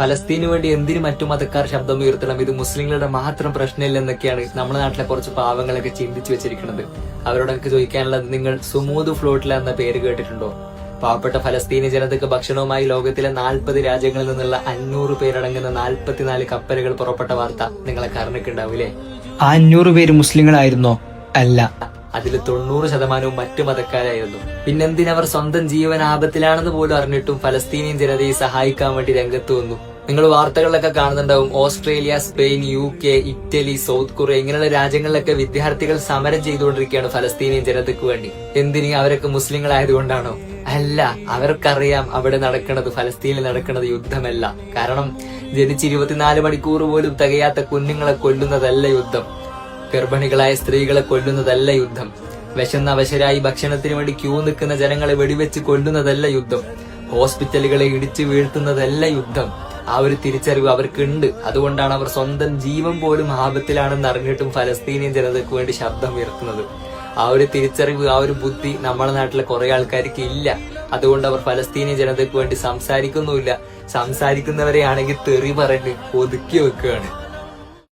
ഫലസ്തീനു വേണ്ടി എന്തിനു മറ്റു മതക്കാർ ശബ്ദം ഉയർത്തണം, ഇത് മുസ്ലിങ്ങളുടെ മാത്രം പ്രശ്നമില്ലെന്നൊക്കെയാണ് നമ്മുടെ നാട്ടിലെ കുറച്ച് പാവങ്ങളൊക്കെ ചിന്തിച്ചു വെച്ചിരിക്കുന്നത്. അവരോടൊക്കെ ചോദിക്കാനുള്ളത്, നിങ്ങൾ സുമൂദ് ഫ്ലോട്ടില എന്ന പേര് കേട്ടിട്ടുണ്ടോ? പാവപ്പെട്ട ഫലസ്തീനി ജനതയ്ക്ക് ഭക്ഷണവുമായി ലോകത്തിലെ 40 രാജ്യങ്ങളിൽ നിന്നുള്ള 500 പേരടങ്ങുന്ന 44 കപ്പലുകൾ പുറപ്പെട്ട വാർത്ത നിങ്ങളെ അറിഞ്ഞിട്ടുണ്ടാവൂലേ? ആ 500 പേര് മുസ്ലിങ്ങളായിരുന്നോ? അല്ല, അതിൽ 90% മറ്റു മതക്കാരായിരുന്നു. പിന്നെന്തിനവർ സ്വന്തം ജീവൻ ആപത്തിലാണെന്ന് പോലും അറിഞ്ഞിട്ടും ഫലസ്തീനിയൻ ജനതയെ സഹായിക്കാൻ വേണ്ടി രംഗത്ത് വന്നു. നിങ്ങൾ വാർത്തകളിലൊക്കെ കാണുന്നുണ്ടാവും, Australia, Spain, UK, Italy, south Korea ഇങ്ങനെയുള്ള രാജ്യങ്ങളിലൊക്കെ വിദ്യാർത്ഥികൾ സമരം ചെയ്തുകൊണ്ടിരിക്കുകയാണ് ഫലസ്തീനിയൻ ജനതയ്ക്ക് വേണ്ടി. എന്തിന്? അവരൊക്കെ മുസ്ലിങ്ങളായതുകൊണ്ടാണോ? അല്ല, അവർക്കറിയാം അവിടെ നടക്കുന്നത്, ഫലസ്തീനിൽ നടക്കുന്നത് യുദ്ധമല്ല. കാരണം ജനിച്ച് 24 മണിക്കൂർ പോലും തികയാത്ത കുഞ്ഞുങ്ങളെ കൊല്ലുന്നതല്ല യുദ്ധം, ഗർഭിണികളായ സ്ത്രീകളെ കൊല്ലുന്നതല്ല യുദ്ധം, വിശന്ന അവശരായി ഭക്ഷണത്തിന് വേണ്ടി ക്യൂ നിൽക്കുന്ന ജനങ്ങളെ വെടിവെച്ച് കൊല്ലുന്നതല്ല യുദ്ധം, ഹോസ്പിറ്റലുകളെ ഇടിച്ചു വീഴ്ത്തുന്നതല്ല യുദ്ധം. ആ ഒരു തിരിച്ചറിവ് അവർക്കുണ്ട്. അതുകൊണ്ടാണ് അവർ സ്വന്തം ജീവൻ പോലും ആപത്തിലാണെന്ന് അറിഞ്ഞിട്ടും ഫലസ്തീനിയൻ ജനതയ്ക്ക് വേണ്ടി ശബ്ദം ഉയർത്തുന്നത്. ആ ഒരു തിരിച്ചറിവ്, ആ ഒരു ബുദ്ധി നമ്മുടെ നാട്ടിലെ കുറെ ആൾക്കാർക്ക് ഇല്ല. അതുകൊണ്ട് അവർ ഫലസ്തീനിയൻ ജനതയ്ക്ക് വേണ്ടി സംസാരിക്കുന്നുമില്ല. സംസാരിക്കുന്നവരെ ആണെങ്കിൽ തെറി പറഞ്ഞ് ഒതുക്കി വെക്കുകയാണ്.